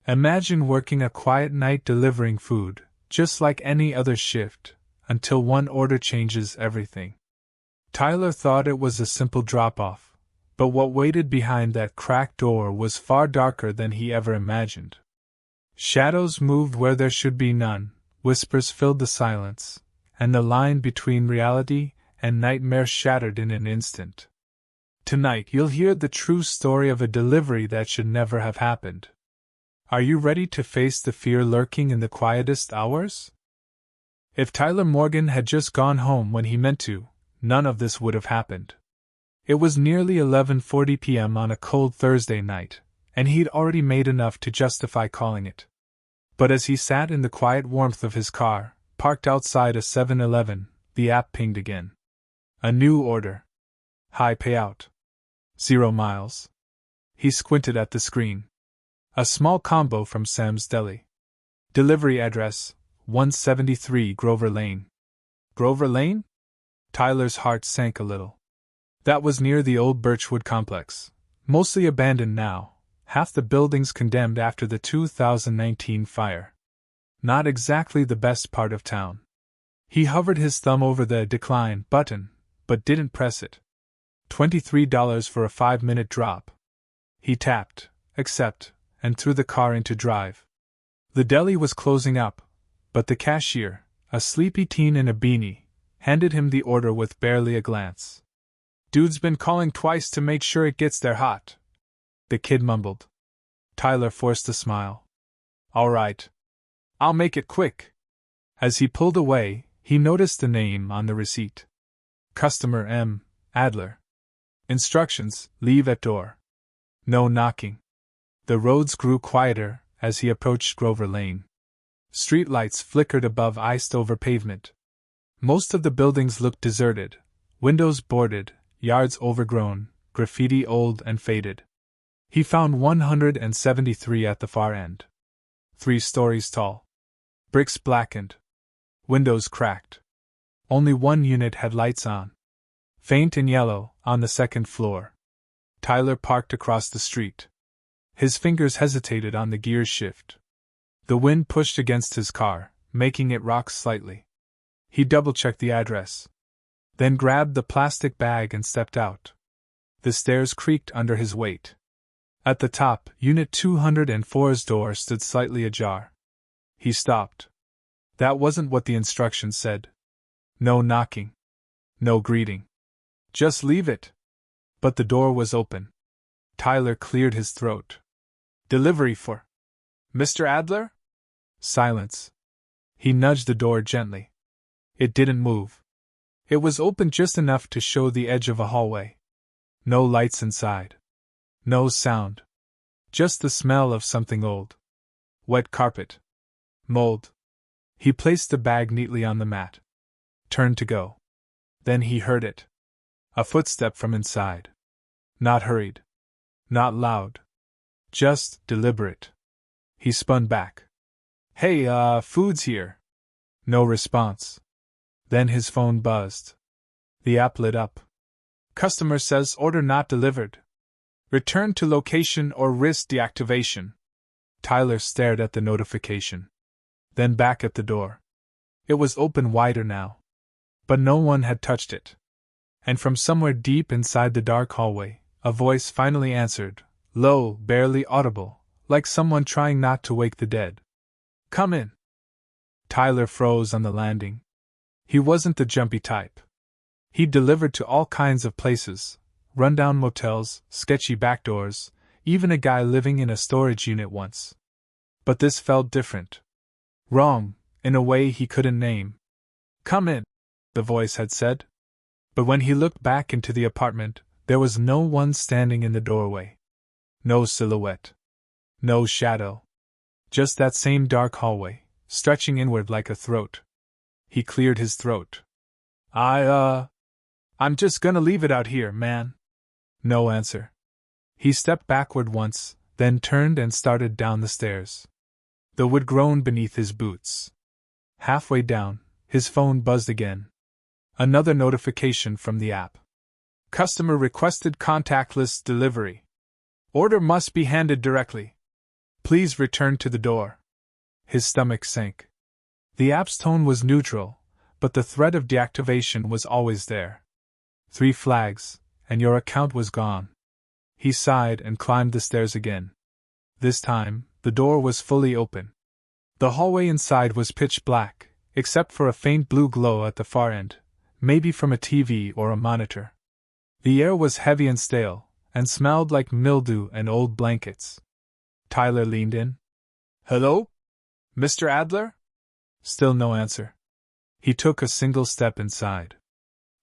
Imagine working a quiet night delivering food, just like any other shift, until one order changes everything. Tyler thought it was a simple drop-off, but what waited behind that cracked door was far darker than he ever imagined. Shadows moved where there should be none, whispers filled the silence, and the line between reality and nightmare shattered in an instant. Tonight you'll hear the true story of a delivery that should never have happened. Are you ready to face the fear lurking in the quietest hours? If Tyler Morgan had just gone home when he meant to, none of this would have happened. It was nearly 11:40 p.m. on a cold Thursday night, and he'd already made enough to justify calling it. But as he sat in the quiet warmth of his car, parked outside a 7-Eleven, the app pinged again. A new order. High payout. 0 miles. He squinted at the screen. A small combo from Sam's Deli. Delivery address, 173 Grover Lane. Grover Lane? Tyler's heart sank a little. That was near the old Birchwood complex, mostly abandoned now, half the buildings condemned after the 2019 fire. Not exactly the best part of town. He hovered his thumb over the decline button, but didn't press it. $23 for a 5-minute drop. He tapped, accept, and threw the car into drive. The deli was closing up, but the cashier, a sleepy teen in a beanie, handed him the order with barely a glance. "Dude's been calling twice to make sure it gets there hot," the kid mumbled. Tyler forced a smile. "All right. I'll make it quick." As he pulled away, he noticed the name on the receipt. Customer M. Adler. Instructions, leave at door. No knocking. The roads grew quieter as he approached Grover Lane. Street lights flickered above iced-over pavement. Most of the buildings looked deserted, windows boarded, yards overgrown, graffiti old and faded. He found 173 at the far end. 3 stories tall. Bricks blackened. Windows cracked. Only one unit had lights on. Faint and yellow, on the second floor. Tyler parked across the street. His fingers hesitated on the gear shift. The wind pushed against his car, making it rock slightly. He double-checked the address. Then grabbed the plastic bag and stepped out. The stairs creaked under his weight. At the top, Unit 204's door stood slightly ajar. He stopped. That wasn't what the instructions said. No knocking. No greeting. Just leave it. But the door was open. Tyler cleared his throat. Delivery for Mr. Adler? Silence. He nudged the door gently. It didn't move. It was open just enough to show the edge of a hallway. No lights inside. No sound. Just the smell of something old. Wet carpet. Mold. He placed the bag neatly on the mat. Turned to go. Then he heard it. A footstep from inside. Not hurried. Not loud. Just deliberate. He spun back. "Hey, food's here." No response. Then his phone buzzed. The app lit up. "Customer says order not delivered. Return to location or risk deactivation." Tyler stared at the notification. Then back at the door. It was open wider now. But no one had touched it. And from somewhere deep inside the dark hallway, a voice finally answered, low, barely audible, like someone trying not to wake the dead. "Come in." Tyler froze on the landing. He wasn't the jumpy type. He'd delivered to all kinds of places, rundown motels, sketchy back doors, even a guy living in a storage unit once. But this felt different. Wrong, in a way he couldn't name. "Come in," the voice had said. But when he looked back into the apartment, there was no one standing in the doorway. No silhouette. No shadow. Just that same dark hallway, stretching inward like a throat. He cleared his throat. I'm just gonna leave it out here, man." No answer. He stepped backward once, then turned and started down the stairs. The wood groaned beneath his boots. Halfway down, his phone buzzed again. Another notification from the app. "Customer requested contactless delivery. Order must be handed directly." Please return to the door. His stomach sank. The app's tone was neutral, but the threat of deactivation was always there. 3 flags, and your account was gone. He sighed and climbed the stairs again. This time, the door was fully open. The hallway inside was pitch black, except for a faint blue glow at the far end, maybe from a TV or a monitor. The air was heavy and stale, and smelled like mildew and old blankets. Tyler leaned in. Hello? Mr. Adler? Still no answer. He took a single step inside.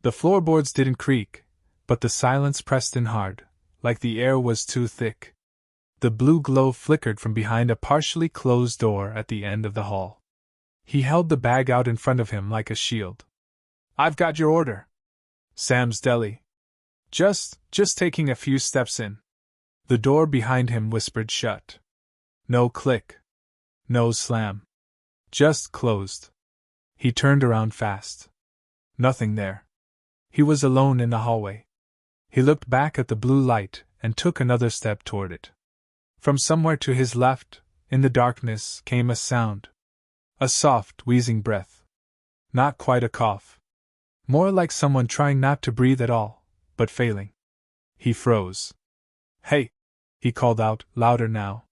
The floorboards didn't creak, but the silence pressed in hard, like the air was too thick. The blue glow flickered from behind a partially closed door at the end of the hall. He held the bag out in front of him like a shield. I've got your order. Sam's Deli. Just taking a few steps in. The door behind him whispered shut. No click. No slam. Just closed. He turned around fast. Nothing there. He was alone in the hallway. He looked back at the blue light and took another step toward it. From somewhere to his left, in the darkness, came a sound. A soft, wheezing breath. Not quite a cough. More like someone trying not to breathe at all, but failing. He froze. Hey! He called out, louder now.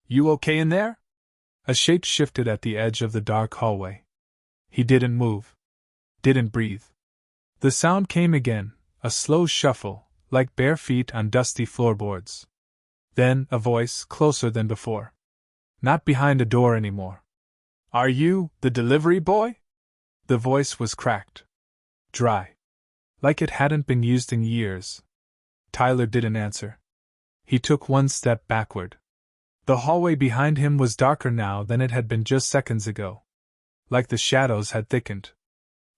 You okay in there? A shape shifted at the edge of the dark hallway. He didn't move. Didn't breathe. The sound came again, a slow shuffle, like bare feet on dusty floorboards. Then, a voice, closer than before. Not behind a door anymore. Are you the delivery boy? The voice was cracked. Dry. Like it hadn't been used in years. Tyler didn't answer. He took one step backward. The hallway behind him was darker now than it had been just seconds ago. Like the shadows had thickened.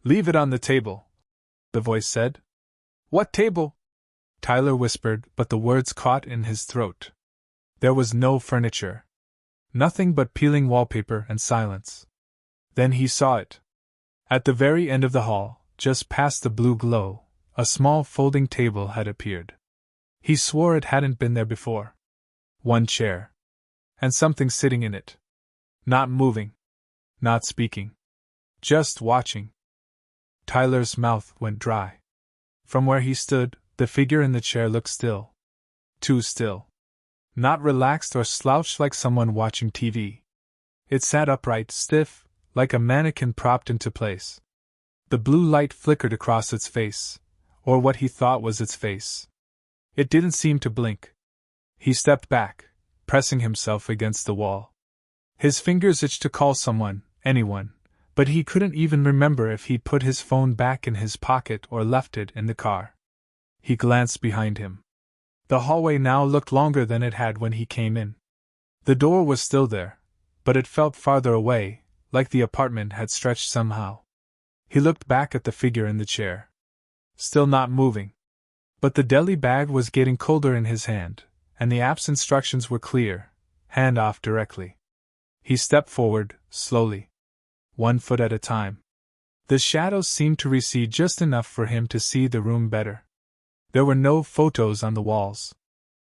Leave it on the table, the voice said. What table? Tyler whispered, but the words caught in his throat. There was no furniture. Nothing but peeling wallpaper and silence. Then he saw it. At the very end of the hall, just past the blue glow, a small folding table had appeared. He swore it hadn't been there before. One chair. And something sitting in it. Not moving. Not speaking. Just watching. Tyler's mouth went dry. From where he stood, the figure in the chair looked still. Too still. Not relaxed or slouched like someone watching TV. It sat upright, stiff, like a mannequin propped into place. The blue light flickered across its face, or what he thought was its face. It didn't seem to blink. He stepped back, pressing himself against the wall. His fingers itched to call someone, anyone, but he couldn't even remember if he'd put his phone back in his pocket or left it in the car. He glanced behind him. The hallway now looked longer than it had when he came in. The door was still there, but it felt farther away, like the apartment had stretched somehow. He looked back at the figure in the chair. Still not moving. But the deli bag was getting colder in his hand, and the app's instructions were clear: hand off directly. He stepped forward, slowly. 1 foot at a time. The shadows seemed to recede just enough for him to see the room better. There were no photos on the walls.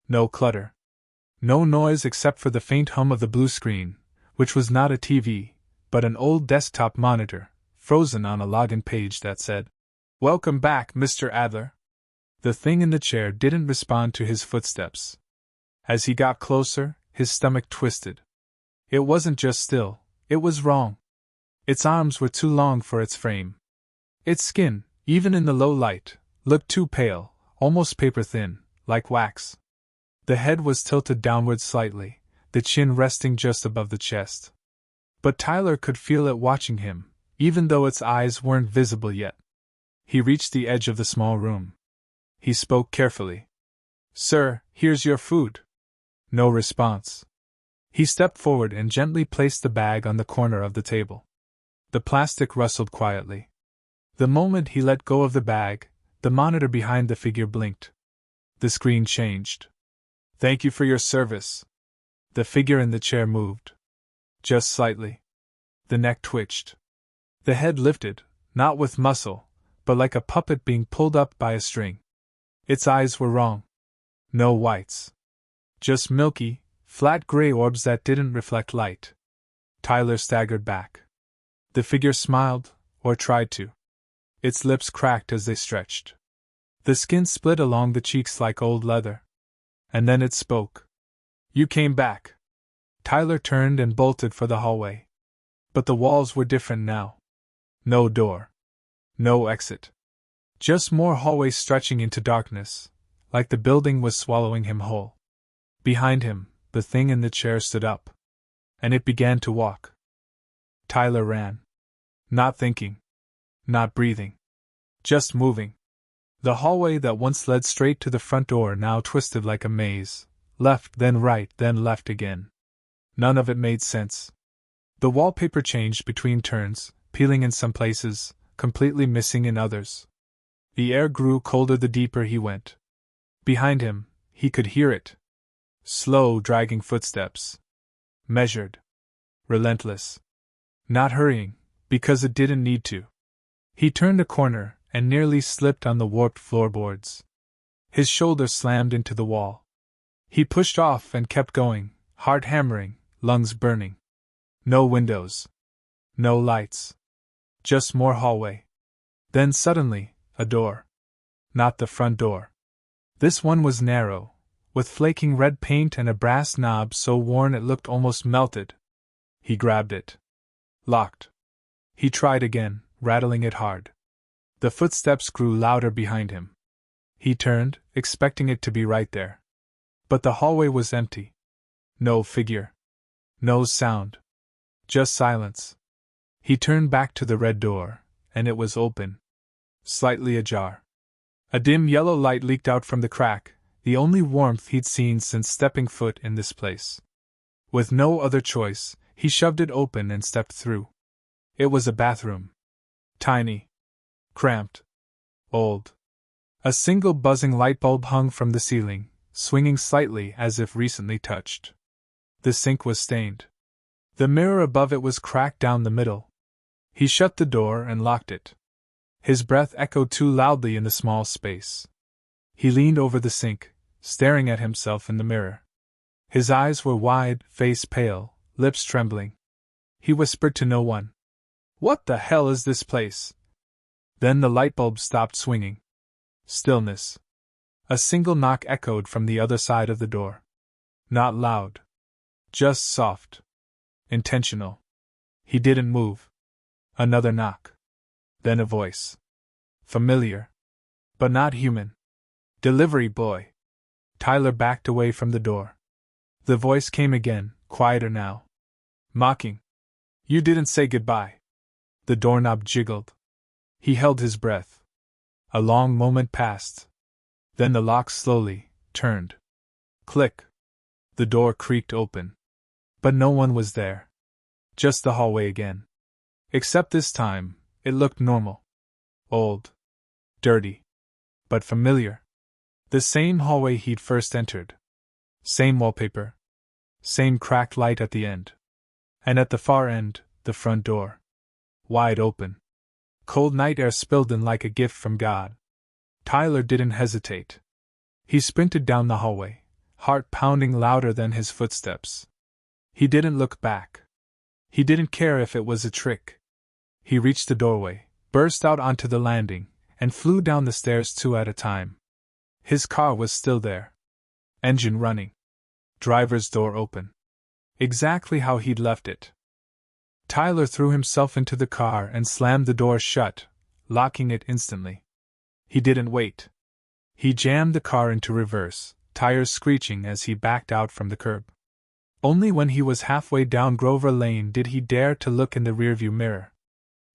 No clutter. No noise except for the faint hum of the blue screen, which was not a TV, but an old desktop monitor, frozen on a login page that said, "Welcome back, Mr. Adler." The thing in the chair didn't respond to his footsteps. As he got closer, his stomach twisted. It wasn't just still, it was wrong. Its arms were too long for its frame. Its skin, even in the low light, looked too pale, almost paper-thin, like wax. The head was tilted downward slightly, the chin resting just above the chest. But Tyler could feel it watching him, even though its eyes weren't visible yet. He reached the edge of the small room. He spoke carefully. "Sir, here's your food." No response. He stepped forward and gently placed the bag on the corner of the table. The plastic rustled quietly. The moment he let go of the bag, the monitor behind the figure blinked. The screen changed. "Thank you for your service." The figure in the chair moved. Just slightly. The neck twitched. The head lifted, not with muscle, but like a puppet being pulled up by a string. Its eyes were wrong. No whites. Just milky, Flat gray orbs that didn't reflect light. Tyler staggered back. The figure smiled, or tried to. Its lips cracked as they stretched. The skin split along the cheeks like old leather. And then it spoke. "You came back." Tyler turned and bolted for the hallway. But the walls were different now. No door. No exit. Just more hallway stretching into darkness, like the building was swallowing him whole. Behind him, the thing in the chair stood up. And it began to walk. Tyler ran. Not thinking. Not breathing. Just moving. The hallway that once led straight to the front door now twisted like a maze, left then right then left again. None of it made sense. The wallpaper changed between turns, peeling in some places, completely missing in others. The air grew colder the deeper he went. Behind him, he could hear it. Slow, dragging footsteps. Measured. Relentless. Not hurrying, because it didn't need to. He turned a corner and nearly slipped on the warped floorboards. His shoulder slammed into the wall. He pushed off and kept going, heart hammering, lungs burning. No windows. No lights. Just more hallway. Then suddenly, a door. Not the front door. This one was narrow, with flaking red paint and a brass knob so worn it looked almost melted. He grabbed it. Locked. He tried again, rattling it hard. The footsteps grew louder behind him. He turned, expecting it to be right there. But the hallway was empty. No figure. No sound. Just silence. He turned back to the red door, and it was open. Slightly ajar. A dim yellow light leaked out from the crack, the only warmth he'd seen since stepping foot in this place. With no other choice, he shoved it open and stepped through. It was a bathroom. Tiny. Cramped. Old. A single buzzing light bulb hung from the ceiling, swinging slightly as if recently touched. The sink was stained. The mirror above it was cracked down the middle. He shut the door and locked it. His breath echoed too loudly in the small space. He leaned over the sink, staring at himself in the mirror. His eyes were wide, face pale, lips trembling. He whispered to no one. "What the hell is this place?" Then the light bulb stopped swinging. Stillness. A single knock echoed from the other side of the door. Not loud. Just soft. Intentional. He didn't move. Another knock. Then a voice. Familiar. But not human. "Delivery boy." Tyler backed away from the door. The voice came again, quieter now. Mocking. "You didn't say goodbye." The doorknob jiggled. He held his breath. A long moment passed. Then the lock slowly turned. Click. The door creaked open. But no one was there. Just the hallway again. Except this time, it looked normal. Old. Dirty. But familiar. The same hallway he'd first entered. Same wallpaper. Same cracked light at the end. And at the far end, the front door. Wide open. Cold night air spilled in like a gift from God. Tyler didn't hesitate. He sprinted down the hallway, heart pounding louder than his footsteps. He didn't look back. He didn't care if it was a trick. He reached the doorway, burst out onto the landing, and flew down the stairs two at a time. His car was still there. Engine running. Driver's door open. Exactly how he'd left it. Tyler threw himself into the car and slammed the door shut, locking it instantly. He didn't wait. He jammed the car into reverse, tires screeching as he backed out from the curb. Only when he was halfway down Grover Lane did he dare to look in the rearview mirror.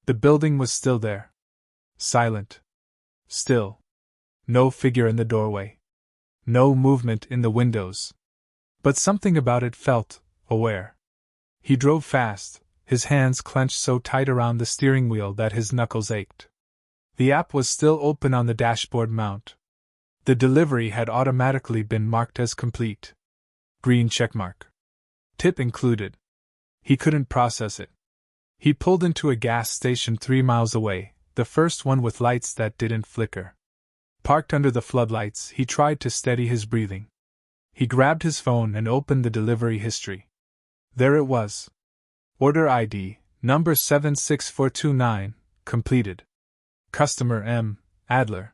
The building was still there. Silent. Still. No figure in the doorway. No movement in the windows. But something about it felt aware. He drove fast, his hands clenched so tight around the steering wheel that his knuckles ached. The app was still open on the dashboard mount. The delivery had automatically been marked as complete. Green checkmark. Tip included. He couldn't process it. He pulled into a gas station 3 miles away, the first one with lights that didn't flicker. Parked under the floodlights, he tried to steady his breathing. He grabbed his phone and opened the delivery history. There it was. Order ID, number 76429, completed. Customer M. Adler.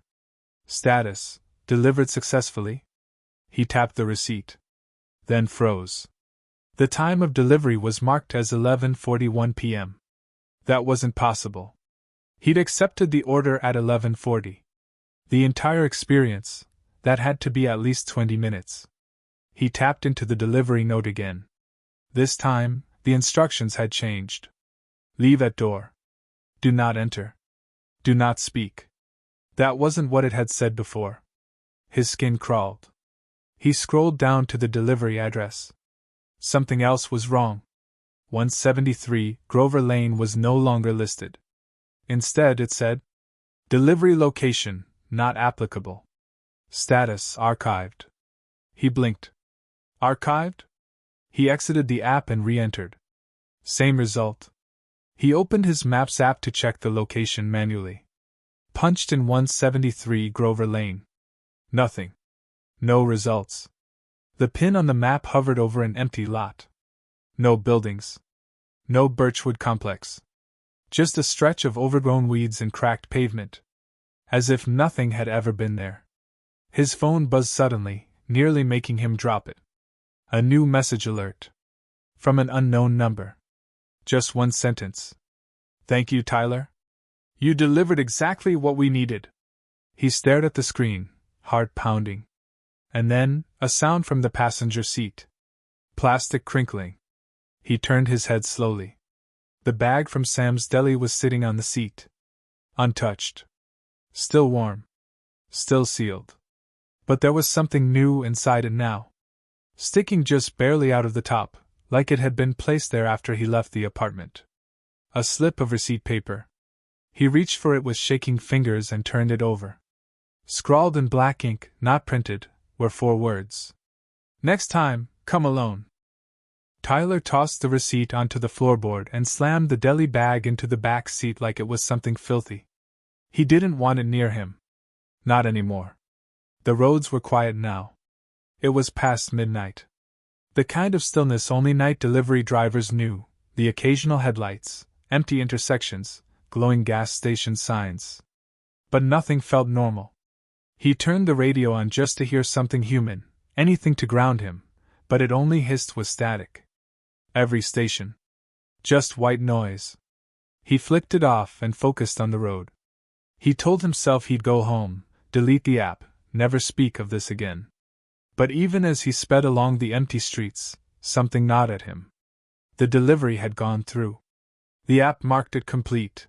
Status, delivered successfully. He tapped the receipt. Then froze. The time of delivery was marked as 11:41 p.m. That wasn't possible. He'd accepted the order at 11:40. The entire experience, that had to be at least 20 minutes. He tapped into the delivery note again. This time, the instructions had changed. Leave at door. Do not enter. Do not speak. That wasn't what it had said before. His skin crawled. He scrolled down to the delivery address. Something else was wrong. 173 Grover Lane was no longer listed. Instead, it said, delivery location, not applicable. Status archived. He blinked. Archived? He exited the app and re-entered. Same result. He opened his Maps app to check the location manually. Punched in 173 Grover Lane. Nothing. No results. The pin on the map hovered over an empty lot. No buildings. No Birchwood complex. Just a stretch of overgrown weeds and cracked pavement. As if nothing had ever been there. His phone buzzed suddenly, nearly making him drop it. A new message alert. From an unknown number. Just one sentence. Thank you, Tyler. You delivered exactly what we needed. He stared at the screen, heart pounding. And then, a sound from the passenger seat. Plastic crinkling. He turned his head slowly. The bag from Sam's Deli was sitting on the seat. Untouched. Still warm. Still sealed. But there was something new inside it now. Sticking just barely out of the top, like it had been placed there after he left the apartment. A slip of receipt paper. He reached for it with shaking fingers and turned it over. Scrawled in black ink, not printed, were 4 words. Next time, come alone. Tyler tossed the receipt onto the floorboard and slammed the deli bag into the back seat like it was something filthy. He didn't want it near him. Not anymore. The roads were quiet now. It was past midnight. The kind of stillness only night delivery drivers knew, the occasional headlights, empty intersections, glowing gas station signs. But nothing felt normal. He turned the radio on just to hear something human, anything to ground him, but it only hissed with static. Every station. Just white noise. He flicked it off and focused on the road. He told himself he'd go home, delete the app, never speak of this again. But even as he sped along the empty streets, something gnawed at him. The delivery had gone through. The app marked it complete.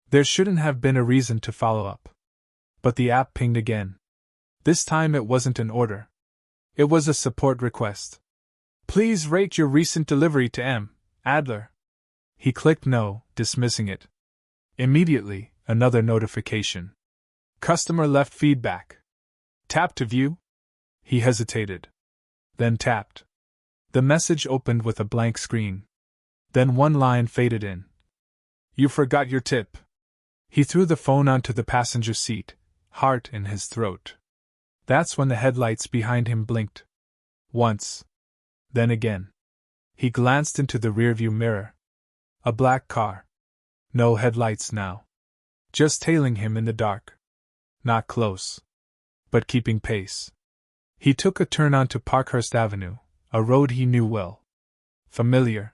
There shouldn't have been a reason to follow up. But the app pinged again. This time it wasn't an order. It was a support request. Please rate your recent delivery to M. Adler. He clicked no, dismissing it. Immediately, another notification. Customer left feedback. Tap to view? He hesitated. Then tapped. The message opened with a blank screen. Then one line faded in. You forgot your tip. He threw the phone onto the passenger seat, heart in his throat. That's when the headlights behind him blinked. Once. Then again. He glanced into the rearview mirror. A black car. No headlights now. Just tailing him in the dark. Not close. But keeping pace. He took a turn onto Parkhurst Avenue, a road he knew well. Familiar.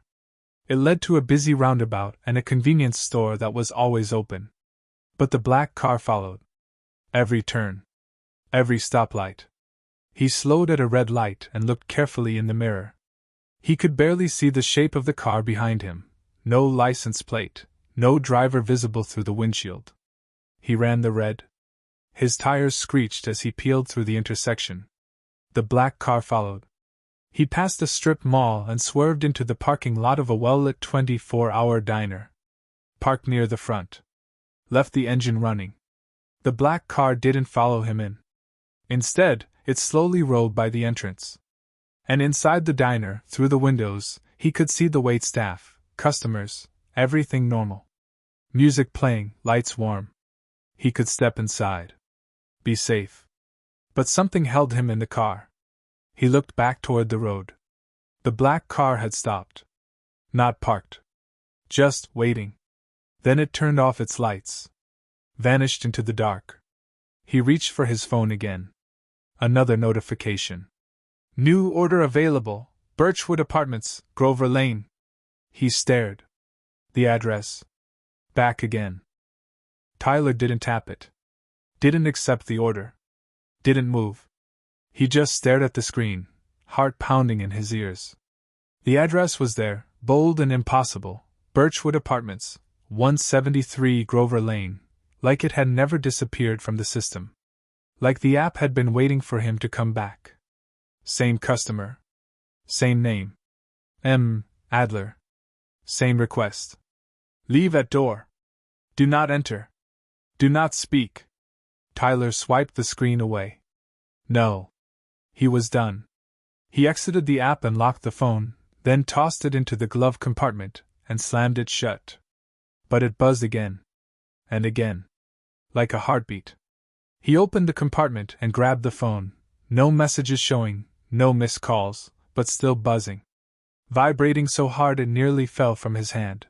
It led to a busy roundabout and a convenience store that was always open. But the black car followed. Every turn. Every stoplight. He slowed at a red light and looked carefully in the mirror. He could barely see the shape of the car behind him. No license plate, no driver visible through the windshield. He ran the red. His tires screeched as he peeled through the intersection. The black car followed. He passed a strip mall and swerved into the parking lot of a well-lit 24-hour diner. Parked near the front. Left the engine running. The black car didn't follow him in. Instead, it slowly rolled by the entrance. And inside the diner, through the windows, he could see the waitstaff, customers, everything normal. Music playing, lights warm. He could step inside. Be safe. But something held him in the car. He looked back toward the road. The black car had stopped. Not parked. Just waiting. Then it turned off its lights. Vanished into the dark. He reached for his phone again. Another notification. New order available, Birchwood Apartments, Grover Lane. He stared. The address. Back again. Tyler didn't tap it. Didn't accept the order. Didn't move. He just stared at the screen, heart pounding in his ears. The address was there, bold and impossible. Birchwood Apartments, 173 Grover Lane, like it had never disappeared from the system. Like the app had been waiting for him to come back. Same customer. Same name. M. Adler. Same request. Leave at door. Do not enter. Do not speak. Tyler swiped the screen away. No. He was done. He exited the app and locked the phone, then tossed it into the glove compartment and slammed it shut. But it buzzed again. And again. Like a heartbeat. He opened the compartment and grabbed the phone. No messages showing, no missed calls, but still buzzing. Vibrating so hard it nearly fell from his hand.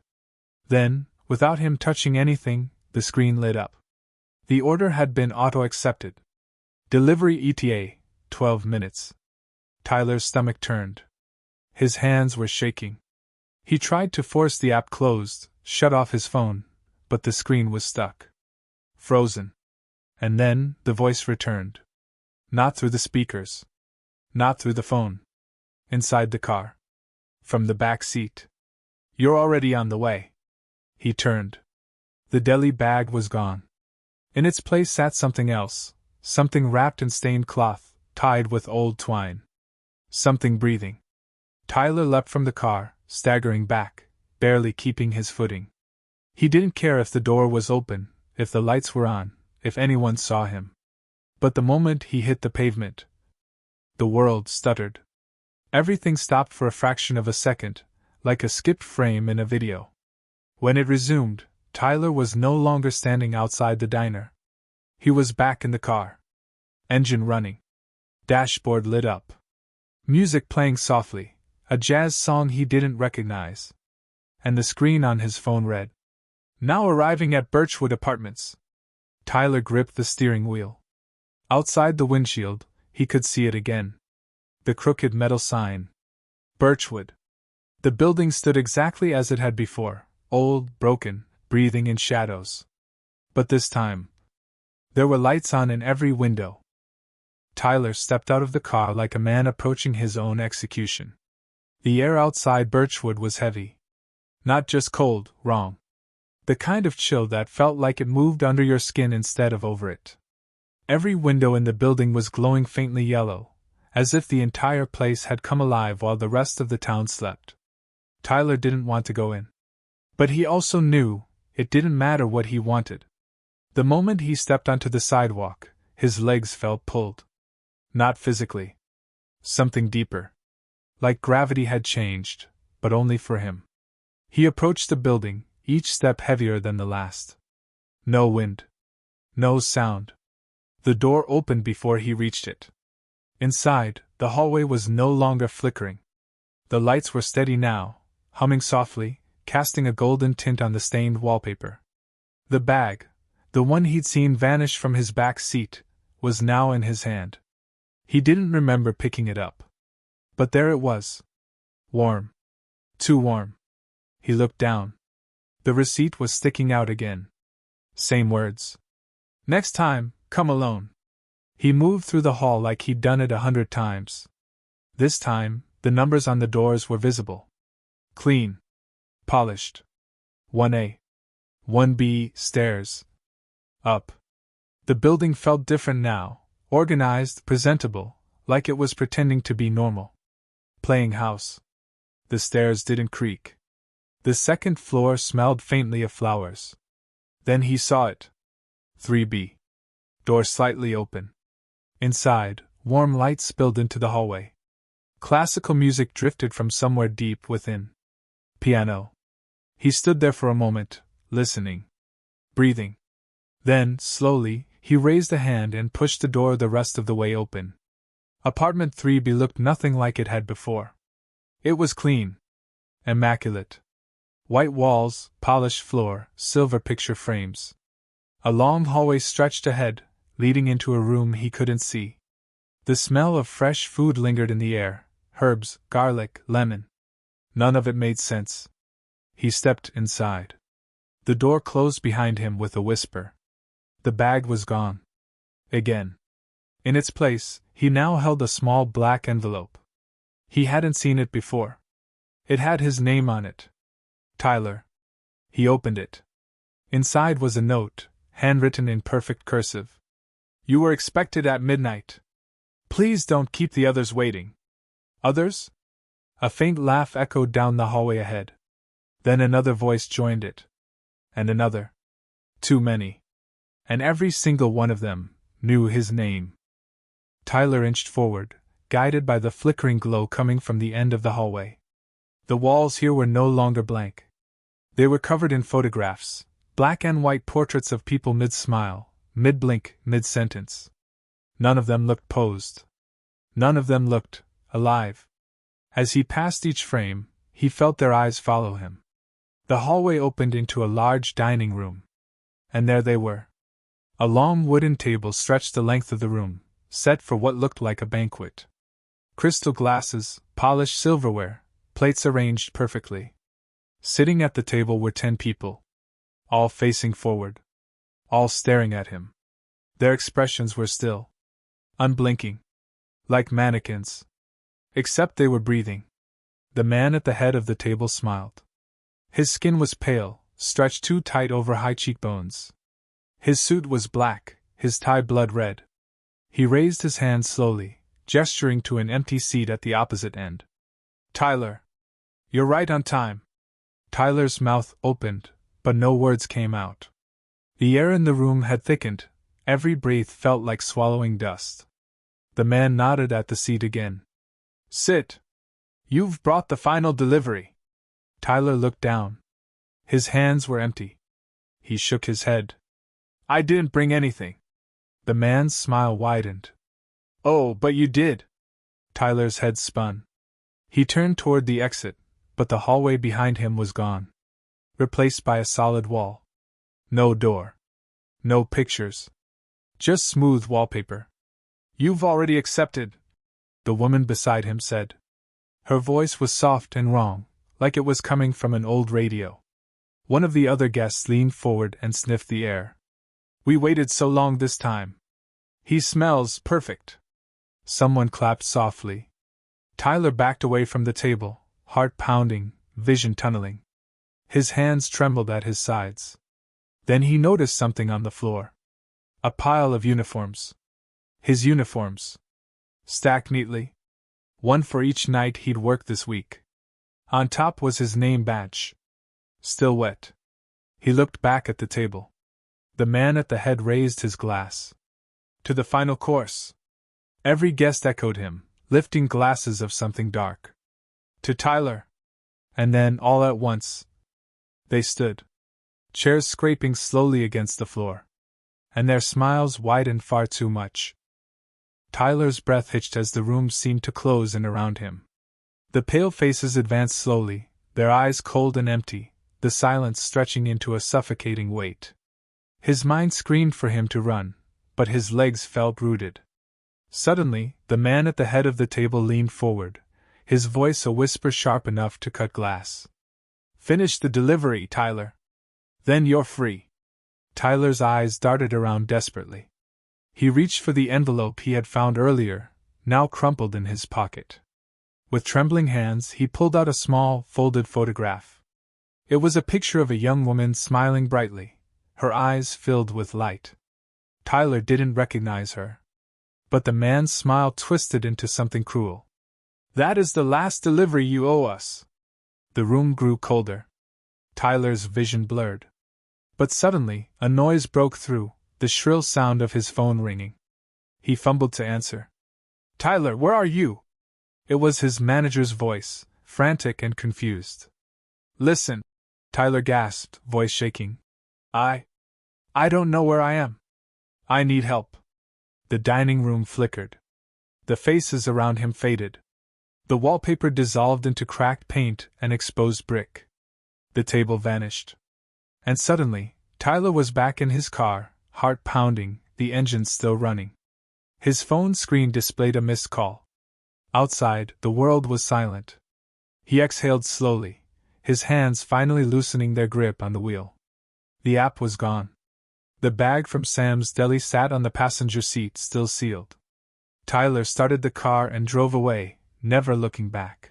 Then, without him touching anything, the screen lit up. The order had been auto-accepted. Delivery ETA, 12 minutes. Tyler's stomach turned. His hands were shaking. He tried to force the app closed, shut off his phone, but the screen was stuck. Frozen. And then, the voice returned. Not through the speakers. Not through the phone. Inside the car. From the back seat. You're already on the way. He turned. The deli bag was gone. In its place sat something else, something wrapped in stained cloth, tied with old twine. Something breathing. Tyler leapt from the car, staggering back, barely keeping his footing. He didn't care if the door was open, if the lights were on, if anyone saw him. But the moment he hit the pavement, the world stuttered. Everything stopped for a fraction of a second, like a skipped frame in a video. When it resumed, Tyler was no longer standing outside the diner. He was back in the car. Engine running. Dashboard lit up. Music playing softly, a jazz song he didn't recognize. And the screen on his phone read, "Now arriving at Birchwood Apartments." Tyler gripped the steering wheel. Outside the windshield, he could see it again. The crooked metal sign. Birchwood. The building stood exactly as it had before, old, broken, breathing in shadows. But this time, there were lights on in every window. Tyler stepped out of the car like a man approaching his own execution. The air outside Birchwood was heavy. Not just cold, wrong. The kind of chill that felt like it moved under your skin instead of over it. Every window in the building was glowing faintly yellow, as if the entire place had come alive while the rest of the town slept. Tyler didn't want to go in. But he also knew it didn't matter what he wanted. The moment he stepped onto the sidewalk, his legs felt pulled. Not physically. Something deeper. Like gravity had changed, but only for him. He approached the building, each step heavier than the last. No wind. No sound. The door opened before he reached it. Inside, the hallway was no longer flickering. The lights were steady now, humming softly, casting a golden tint on the stained wallpaper. The bag, the one he'd seen vanish from his back seat, was now in his hand. He didn't remember picking it up. But there it was. Warm. Too warm. He looked down. The receipt was sticking out again. Same words. Next time, come alone. He moved through the hall like he'd done it 100 times. This time, the numbers on the doors were visible. Clean. Polished. 1A. 1B, stairs. Up. The building felt different now, organized, presentable, like it was pretending to be normal. Playing house. The stairs didn't creak. The second floor smelled faintly of flowers. Then he saw it. 3B. Door slightly open. Inside, warm light spilled into the hallway. Classical music drifted from somewhere deep within. Piano. He stood there for a moment, listening. Breathing. Then, slowly, he raised a hand and pushed the door the rest of the way open. Apartment 3B looked nothing like it had before. It was clean. Immaculate. White walls, polished floor, silver picture frames. A long hallway stretched ahead, leading into a room he couldn't see. The smell of fresh food lingered in the air, herbs, garlic, lemon. None of it made sense. He stepped inside. The door closed behind him with a whisper. The bag was gone. Again. In its place, he now held a small black envelope. He hadn't seen it before. It had his name on it. Tyler. He opened it. Inside was a note, handwritten in perfect cursive. You were expected at midnight. Please don't keep the others waiting. Others? A faint laugh echoed down the hallway ahead. Then another voice joined it. And another. Too many. And every single one of them knew his name. Tyler inched forward, guided by the flickering glow coming from the end of the hallway. The walls here were no longer blank. They were covered in photographs, black and white portraits of people mid-smile, mid-blink, mid-sentence. None of them looked posed. None of them looked alive. As he passed each frame, he felt their eyes follow him. The hallway opened into a large dining room. And there they were. A long wooden table stretched the length of the room, set for what looked like a banquet. Crystal glasses, polished silverware, plates arranged perfectly. Sitting at the table were 10 people. All facing forward. All staring at him. Their expressions were still. Unblinking. Like mannequins. Except they were breathing. The man at the head of the table smiled. His skin was pale, stretched too tight over high cheekbones. His suit was black, his tie blood red. He raised his hand slowly, gesturing to an empty seat at the opposite end. Tyler. You're right on time. Tyler's mouth opened, but no words came out. The air in the room had thickened, every breath felt like swallowing dust. The man nodded at the seat again. Sit. You've brought the final delivery. Tyler looked down. His hands were empty. He shook his head. I didn't bring anything. The man's smile widened. Oh, but you did. Tyler's head spun. He turned toward the exit, but the hallway behind him was gone. Replaced by a solid wall. No door. No pictures. Just smooth wallpaper. You've already accepted, the woman beside him said. Her voice was soft and wrong, like it was coming from an old radio. One of the other guests leaned forward and sniffed the air. We waited so long this time. He smells perfect. Someone clapped softly. Tyler backed away from the table, heart pounding, vision tunneling. His hands trembled at his sides. Then he noticed something on the floor. A pile of uniforms. His uniforms. Stacked neatly. One for each night he'd worked this week. On top was his name badge. Still wet. He looked back at the table. The man at the head raised his glass. To the final course. Every guest echoed him, lifting glasses of something dark. To Tyler. And then, all at once, they stood. Chairs scraping slowly against the floor. And their smiles widened far too much. Tyler's breath hitched as the room seemed to close in around him. The pale faces advanced slowly, their eyes cold and empty, the silence stretching into a suffocating weight. His mind screamed for him to run, but his legs felt rooted. Suddenly, the man at the head of the table leaned forward, his voice a whisper sharp enough to cut glass. Finish the delivery, Tyler. Then you're free. Tyler's eyes darted around desperately. He reached for the envelope he had found earlier, now crumpled in his pocket. With trembling hands, he pulled out a small, folded photograph. It was a picture of a young woman smiling brightly, her eyes filled with light. Tyler didn't recognize her. But the man's smile twisted into something cruel. That is the last delivery you owe us. The room grew colder. Tyler's vision blurred. But suddenly, a noise broke through, the shrill sound of his phone ringing. He fumbled to answer. Tyler, where are you? It was his manager's voice, frantic and confused. Listen, Tyler gasped, voice shaking. I don't know where I am. I need help. The dining room flickered. The faces around him faded. The wallpaper dissolved into cracked paint and exposed brick. The table vanished. And suddenly, Tyler was back in his car, heart pounding, the engine still running. His phone screen displayed a missed call. Outside, the world was silent. He exhaled slowly, his hands finally loosening their grip on the wheel. The app was gone. The bag from Sam's Deli sat on the passenger seat, still sealed. Tyler started the car and drove away, never looking back.